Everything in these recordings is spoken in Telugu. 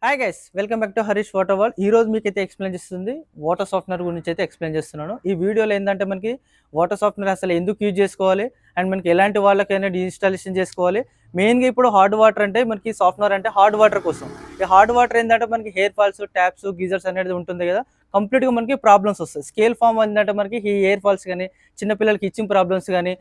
Hi guys, welcome back to Harish water world. ఈ రోజు మీకైతే ఎక్స్ప్లెయిన్ చేస్తుంది వాటర్ సాఫ్ట్నర్ గురించి అయితే ఎక్స్ప్లెయిన్ చేస్తున్నాను. ఈ వీడియోలో ఏంటంటే మనకి వాటర్ సాఫ్ట్నర్ అసలు ఎందుకు యూజ్ చేసుకోవాలి అండ్ మనకి ఎలాంటి వాళ్ళకైనా ఇన్స్టాలేషన్ చేసుకోవాలి. మెయిన్గా ఇప్పుడు హార్డ్ వాటర్ అంటే మనకి సాఫ్ట్నర్ అంటే హార్డ్ వాటర్ కోసం. ఈ హార్డ్ వాటర్ ఏంటంటే మనకి హెయిర్ ఫాల్స్, ట్యాప్స్, గీజర్స్ అనేది ఉంటుంది కదా, కంప్లీట్గా మనకి ప్రాబ్లమ్స్ వస్తాయి. స్కేల్ ఫామ్ ఏంటంటే మనకి ఈ హెయిర్ ఫాల్స్ కానీ, చిన్నపిల్లలకి ఇచ్చింగ్ ప్రాబ్లమ్స్ కానీ,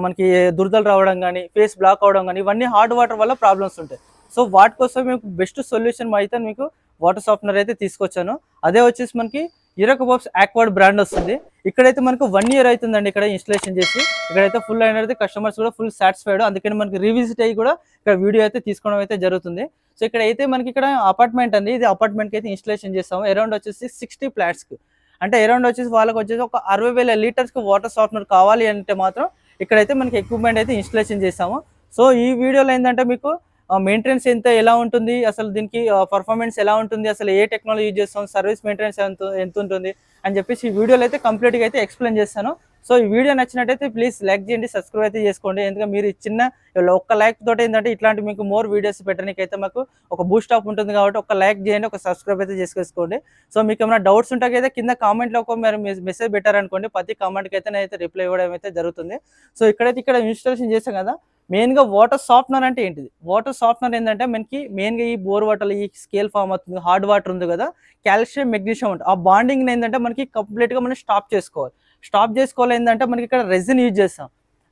మనకి దురదలు రావడం కానీ, ఫేస్ బ్లాక్ అవడం కానీ, ఇవన్నీ హార్డ్ వాటర్ వల్ల ప్రాబ్లమ్స్ ఉంటాయి. సో వాటి కోసం మీకు బెస్ట్ సొల్యూషన్ అయితే మీకు వాటర్ సాఫ్ట్నర్ అయితే తీసుకొచ్చాను. అదే వచ్చేసి మనకి యూరోకోబాబ్స్ ఆక్వార్డ్ బ్రాండ్ వస్తుంది. ఇక్కడైతే మనకు 1 year అవుతుందండి ఇక్కడ ఇన్స్టలేషన్ చేసి. ఇక్కడైతే ఫుల్ అయినది, కస్టమర్స్ కూడా ఫుల్ సాటిస్ఫైడ్. అందుకని మనకి రివిజిట్ అయ్యి కూడా ఇక్కడ వీడియో అయితే తీసుకోవడం అయితే జరుగుతుంది. సో ఇక్కడ అయితే మనకి ఇక్కడ అపార్ట్మెంట్ అండి, ఇది అపార్ట్మెంట్కి అయితే ఇన్స్టలేషన్ చేస్తాము. అరౌండ్ వచ్చేసి 60 ఫ్లాట్స్కి, అంటే అరౌండ్ వచ్చేసి వాళ్ళకి వచ్చేసి ఒక 60,000 లీటర్స్కి వాటర్ సాఫ్ట్నర్ కావాలి అంటే మాత్రం ఇక్కడైతే మనకి ఎక్విప్మెంట్ అయితే ఇన్స్టలేషన్ చేస్తాము. సో ఈ వీడియోలో ఏంటంటే మీకు మెయింటెనెన్స్ ఎలా ఉంటుంది, అసలు దీనికి పర్ఫార్మెన్స్ ఎలా ఉంటుంది, అసలు ఏ టెక్నాలజీ యూజ్ చేస్తాం, సర్వీస్ మెయింటెనెన్స్ ఎంత ఉంటుంది అని చెప్పేసి ఈ వీడియోలో అయితే కంప్లీట్గా అయితే ఎక్స్ప్లెయిన్ చేస్తాను. సో ఈ వీడియో నచ్చినట్టయితే ప్లీజ్ లైక్ చేయండి, సబ్స్క్రైబ్ అయితే చేసుకోండి. ఎందుకంటే మీరు చిన్న ఒక్క లైక్ తోటి ఏంటంటే ఇట్లాంటి మీకు మోర్ వీడియోస్ పెట్టడానికి అయితే మాకు ఒక బూస్ట్ అప్ ఉంటుంది. కాబట్టి ఒక లైక్ చేయండి, ఒక సబ్స్క్రైబ్ అయితే చేసుకోండి. సో మీకు ఏమైనా డౌట్స్ ఉంటే అయితే కింద కామెంట్లో ఒక మీరు మెసేజ్ పెట్టారనుకోండి, ప్రతి కామెంట్కి అయితే నేనైతే రిప్లై ఇవ్వడం అయితే జరుగుతుంది. సో ఇక్కడైతే ఇక్కడ ఇన్స్టాలేషన్ చేస్తాం కదా. మెయిన్గా వాటర్ సాఫ్ట్నర్ అంటే ఏంటిది? వాటర్ సాఫ్ట్నర్ ఏంటంటే మనకి మెయిన్గా ఈ బోర్ వాటర్, ఈ స్కేల్ ఫామ్ అవుతుంది, హార్డ్ వాటర్ ఉంది కదా, కాల్షియం, మెగ్నీషియం ఉంటుంది. ఆ బాండింగ్ ఏంటంటే మనకి కంప్లీట్గా మనం స్టాప్ చేసుకోవాలి. ఏంటంటే మనకి ఇక్కడ రెజిన్ యూజ్ చేస్తాం.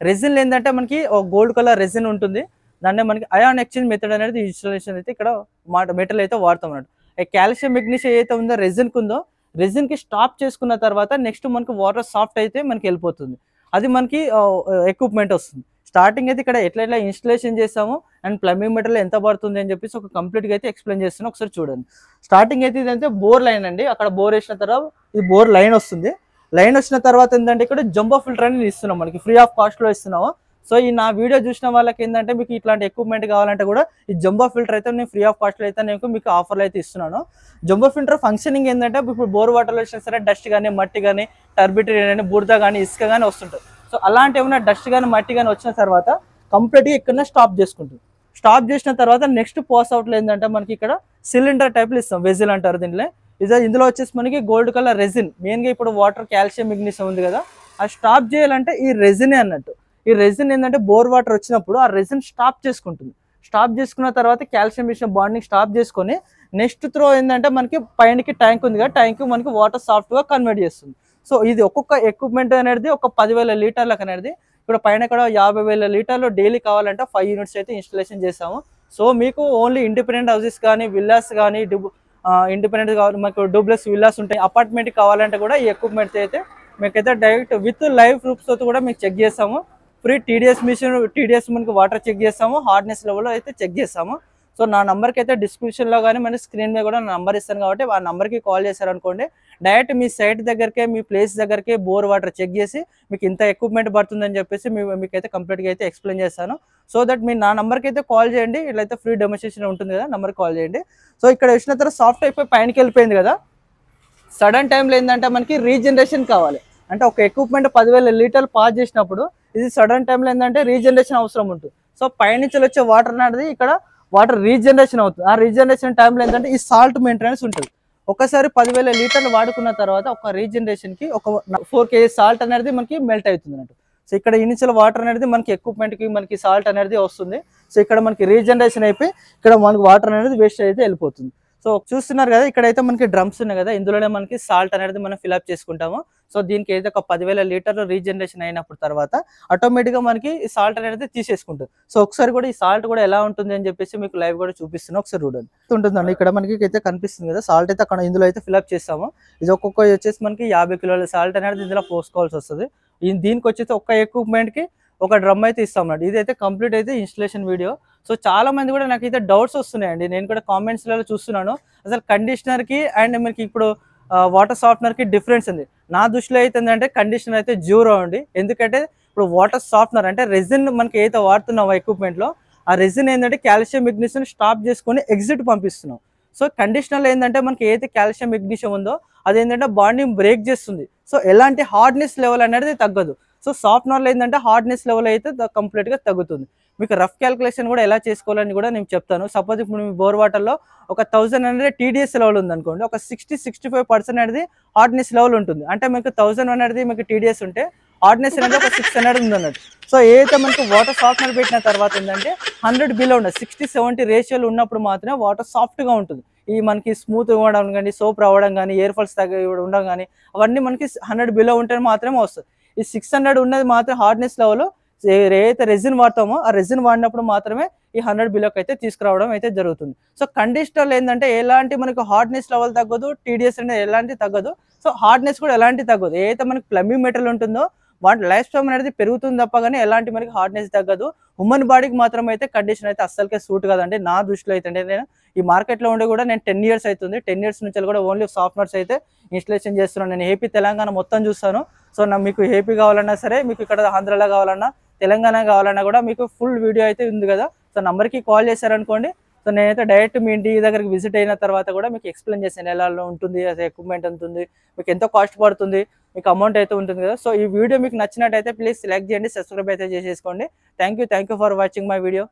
రెజిన్ ఏంటంటే మనకి గోల్డ్ కలర్ రెజిన్ ఉంటుంది. దాన్నే మనకి అయాన్ ఎక్స్చేంజ్ మెథడ్ అనేది ఇన్స్టాలేషన్ అయితే ఇక్కడ మెటల్ అయితే వాడతాం అన్నట్టు. కాల్షియం, మెగ్నీషియం ఏదైతే ఉందో రెజిన్కి ఉందో, రెజిన్కి స్టాప్ చేసుకున్న తర్వాత నెక్స్ట్ మనకి వాటర్ సాఫ్ట్ అయితే మనకి వెళ్ళిపోతుంది. అది మనకి ఎక్విప్మెంట్ వస్తుంది. స్టార్టింగ్ అయితే ఇక్కడ ఎట్లా ఇన్స్టలేషన్ చేస్తాము అండ్ ప్లంబింగ్ మెటీరియల్ ఎంత పడుతుంది అని చెప్పేసి ఒక కంప్లీట్గా అయితే ఎక్స్ప్లెయిన్ చేస్తున్నాను. ఒకసారి చూడండి. స్టార్టింగ్ అయితే ఇదంటే బోర్ లైన్ అండి. అక్కడ బోర్ వేసిన తర్వాత ఈ బోర్ లైన్ వస్తుంది. లైన్ వచ్చిన తర్వాత ఏంటంటే ఇక్కడ జంబో ఫిల్టర్ అనేది ఇస్తున్నాం, మనకి ఫ్రీ ఆఫ్ కాస్ట్లో ఇస్తున్నాము. సో ఈ నా వీడియో చూసిన వాళ్ళకి ఏంటంటే మీకు ఇట్లాంటి ఎక్విప్మెంట్ కావాలంటే కూడా ఈ జంబో ఫిల్టర్ అయితే నేను ఫ్రీ ఆఫ్ కాస్ట్లో అయితే నేను మీకు ఆఫర్లు అయితే ఇస్తున్నాను. జంబో ఫిల్టర్ ఫంక్షనింగ్ ఏంటంటే ఇప్పుడు బోర్ వాటర్లో వచ్చినా సరే డస్ట్ కానీ, మట్టి కానీ, టర్బిటరీ కానీ, బురద కానీ, ఇసుక కానీ వస్తుంటుంది. సో అలాంటి ఏమైనా డస్ట్ కానీ, మట్టి కానీ వచ్చిన తర్వాత కంప్లీట్గా ఇక్కడ స్టాప్ చేసుకుంటుంది. స్టాప్ చేసిన తర్వాత నెక్స్ట్ పాస్ అవుట్లో ఏంటంటే మనకి ఇక్కడ సిలిండర్ టైప్లో ఇస్తాం, వెజిల్ అంటారు దీంట్లో. ఇందులో వచ్చేసి మనకి గోల్డ్ కలర్ రెజిన్. మెయిన్గా ఇప్పుడు వాటర్, కాల్షియం, మెగ్నీషియం ఉంది కదా, అది స్టాప్ చేయాలంటే ఈ రెజినే అన్నట్టు. ఈ రెజిన్ ఏంటంటే బోర్ వాటర్ వచ్చినప్పుడు ఆ రెజిన్ స్టాప్ చేసుకుంటుంది. స్టాప్ చేసుకున్న తర్వాత కాల్షియం, మెగ్నీషియం బాండింగ్ స్టాప్ చేసుకొని నెక్స్ట్ త్రో ఏంటంటే మనకి పైనకి ట్యాంక్ ఉంది కదా, ట్యాంక్ మనకి వాటర్ సాఫ్ట్గా కన్వర్ట్ చేస్తుంది. సో ఇది ఒక్కొక్క ఎక్విప్మెంట్ అనేది ఒక 10,000 లీటర్లకు అనేది. ఇప్పుడు పైన ఇక్కడ 50,000 లీటర్లు డైలీ కావాలంటే 5 యూనిట్స్ అయితే ఇన్స్టాలేషన్ చేస్తాము. సో మీకు ఓన్లీ ఇండిపెండెంట్ హౌసెస్ కానీ, విల్లాస్ కానీ, ఇండిపెండెంట్ కావాలి, మాకు డూప్లెక్స్ విల్లాస్ ఉంటాయి, అపార్ట్మెంట్ కావాలంటే కూడా ఈ ఎక్విప్మెంట్ అయితే మీకైతే డైరెక్ట్ విత్ లైవ్ ప్రూఫ్స్ తో కూడా మీకు చెక్ చేస్తాము. ఫ్రీ టీడీఎస్ మనకి వాటర్ చెక్ చేస్తాము, హార్డ్నెస్ లెవెల్ అయితే చెక్ చేస్తాము. సో నా నెంబర్కి అయితే డిస్క్రిప్షన్లో కానీ మన స్క్రీన్ మీద కూడా నా నెంబర్ ఇస్తాను. కాబట్టి ఆ నెంబర్కి కాల్ చేశారనుకోండి, డైరెక్ట్ మీ సైట్ దగ్గరకే, మీ ప్లేస్ దగ్గరకే బోర్ వాటర్ చెక్ చేసి మీకు ఇంత ఎక్విప్మెంట్ పడుతుందని చెప్పేసి మీకైతే కంప్లీట్గా అయితే ఎక్స్ప్లెయిన్ చేస్తాను. సో దట్ మీరు నా నెంబర్కి అయితే కాల్ చేయండి. ఇట్లయితే ఫ్రీ డెమోన్స్ట్రేషన్ ఉంటుంది కదా, నెంబర్కి కాల్ చేయండి. సో ఇక్కడ వచ్చిన తర్వాత సాఫ్ట్ అయిపోయి పైనకి వెళ్ళిపోయింది కదా, సడన్ టైంలో ఏంటంటే మనకి రీజనరేషన్ కావాలి. అంటే ఒక ఎక్విప్మెంట్ 10,000 లీటర్లు పాస్ చేసినప్పుడు ఇది సడన్ టైంలో ఏంటంటే రీజనరేషన్ అవసరం ఉంటుంది. సో పైనుంచి వచ్చే వాటర్ అనేది ఇక్కడ వాటర్ రీజనరేషన్ అవుతుంది. ఆ రీజనరేషన్ టైంలో ఏంటంటే ఈ సాల్ట్ మెయింటెనెన్స్ ఉంటుంది. ఒకసారి 10,000 లీటర్లు వాడుకున్న తర్వాత ఒక రీజనరేషన్కి ఒక 4 kg సాల్ట్ అనేది మనకి మెల్ట్ అవుతుంది అన్నట్టు. సో ఇక్కడ ఇనిషియల్ వాటర్ అనేది మనకి ఎక్విప్మెంట్కి మనకి సాల్ట్ అనేది వస్తుంది. సో ఇక్కడ మనకి రీజనరేషన్ అయిపోయి ఇక్కడ మనకి వాటర్ అనేది వేస్ట్ అయితే వెళ్ళిపోతుంది. సో చూస్తున్నారు కదా, ఇక్కడైతే మనకి డ్రమ్స్ ఉన్నాయి కదా, ఇందులోనే మనకి సాల్ట్ అనేది మనం ఫిల్అప్ చేసుకుంటాము. సో దీనికి అయితే ఒక 10,000 లీటర్లు రీజనరేషన్ అయినప్పుడు తర్వాత ఆటోమేటిక్గా మనకి ఈ సాల్ట్ అనేది తీసేసుకుంటుంది. సో ఒకసారి కూడా ఈ సాల్ట్ కూడా ఎలా ఉంటుంది అని చెప్పేసి మీకు లైవ్ కూడా చూపిస్తున్నాను, ఒకసారి చూడండి. ఉంటుందండి ఇక్కడ మనకి అయితే కనిపిస్తుంది కదా, సాల్ట్ అయితే అక్కడ ఇందులో అయితే ఫిల్అప్ చేస్తాము. ఇది ఒక్కొక్క వచ్చేసి మనకి 50 కిలోల సాల్ట్ అనేది ఇందులో పోసుకోవాల్సి వస్తుంది. దీనికి వచ్చేసి ఒక్క ఎక్విప్మెంట్కి ఒక డ్రమ్ అయితే ఇస్తాం అన్నట్టు. ఇదైతే కంప్లీట్ అయితే ఇన్స్టలేషన్ వీడియో. సో చాలా మంది కూడా నాకైతే డౌట్స్ వస్తున్నాయండి, నేను కూడా కామెంట్స్లలో చూస్తున్నాను, అసలు కండిషనర్కి అండ్ మనకి ఇప్పుడు వాటర్ సాఫ్ట్నర్కి డిఫరెన్స్ ఉంది. నా దృష్టిలో అయితే ఏంటంటే కండిషనర్ అయితే 0 అండి. ఎందుకంటే ఇప్పుడు వాటర్ సాఫ్ట్నర్ అంటే రెజిన్ మనకి ఏదైతే వాడుతున్నాం ఎక్విప్మెంట్లో, ఆ రెజిన్ ఏంటంటే కాల్షియం, మెగ్నీషియం స్టాప్ చేసుకొని ఎగ్జిట్ పంపిస్తున్నాం. సో కండిషనర్లో ఏంటంటే మనకి ఏదైతే కాల్షియం, మెగ్నీషియం ఉందో అది ఏంటంటే బాండింగ్ బ్రేక్ చేస్తుంది. సో ఎలాంటి హార్డ్నెస్ లెవెల్ అనేది తగ్గదు. సో సాఫ్ట్నర్లో ఏంటంటే హార్డ్నెస్ లెవెల్ అయితే కంప్లీట్గా తగ్గుతుంది. మీకు రఫ్ క్యాలిక్యులేషన్ కూడా ఎలా చేసుకోవాలని కూడా నేను చెప్తాను. సపోజ్ ఇప్పుడు మీ బోర్ వాటర్లో ఒక 1000 అనేది టీడీఎస్ లెవెల్ ఉందనుకోండి, ఒక 60-65% అనేది హార్డ్నెస్ లెవెల్ ఉంటుంది. అంటే మీకు 1000 అనేది మీకు టీడీఎస్ ఉంటే హార్డ్నెస్ అనేది ఒక 600 ఉందన్నట్టు. సో ఏదైతే మనకు వాటర్ సాఫ్ట్నర్ పెట్టిన తర్వాత ఏంటంటే 100 బిలో ఉండదు, 60-70 రేషియోలు ఉన్నప్పుడు మాత్రమే వాటర్ సాఫ్ట్గా ఉంటుంది. ఈ మనకి స్మూత్ ఇవ్వడం కానీ, సోప్ రావడం కానీ, ఎయిర్ ఫాల్స్ ఉండడం కానీ, అవన్నీ మనకి 100 బిలో ఉంటే మాత్రమే వస్తుంది. ఈ 600 ఉన్నది మాత్రం హార్డ్నెస్ లెవెల్ ఏదైతే రెజిన్ వాడతామో ఆ రెజిన్ వాడినప్పుడు మాత్రమే ఈ 100 బిలోకి అయితే తీసుకురావడం అయితే జరుగుతుంది. సో కండిషనర్లో ఏంటంటే ఎలాంటి మనకు హార్డ్నెస్ లెవెల్ తగ్గదు, టీడీఎస్ అనేది ఎలాంటి తగ్గదు, సో హార్డ్నెస్ కూడా ఎలాంటి తగ్గదు. ఏదైతే మనకి ప్లంబింగ్ మెటీరియల్ ఉంటుందో వాటి లైఫ్ టైం అనేది పెరుగుతుంది తప్ప కానీ ఎలాంటి మనకి హార్డ్నెస్ తగ్గదు. హ్యూమన్ బాడీకి మాత్రం అయితే కండిషన్ అయితే అస్సలకే సూట్ కాదండి నా దృష్టిలో అయితే. అంటే నేను ఈ మార్కెట్లో ఉండి కూడా నేను 10 ఇయర్స్ అవుతుంది. 10 ఇయర్స్ నుంచి కూడా ఓన్లీ సాఫ్ట్నర్స్ అయితే ఇన్స్టలేషన్ చేస్తున్నాను. నేను ఏపీ తెలంగాణ మొత్తం చూస్తాను. సో మీకు ఏపీ కావాలన్నా సరే, మీకు ఇక్కడ ఆంధ్రాలో కావాలన్నా, తెలంగాణ కావాలన్నా కూడా మీకు ఫుల్ వీడియో అయితే ఉంది కదా. సో నంబర్కి కాల్ చేశారనుకోండి, సో నేనైతే డైరెక్ట్ మీ ఇంటి దగ్గరికి విజిట్ అయిన తర్వాత కూడా మీకు ఎక్స్ప్లెయిన్ చేశాను ఎలా ఉంటుంది, ఎక్విప్మెంట్ ఎంత ఉంది, మీకు ఎంత కాస్ట్ పడుతుంది, మీకు అమౌంట్ అయితే ఉంటుంది కదా. సో ఈ వీడియో మీకు నచ్చినట్టయితే ప్లీజ్ లైక్ చేయండి, సబ్స్క్రైబ్ అయితే చేసేసుకోండి. Thank you for watching my video.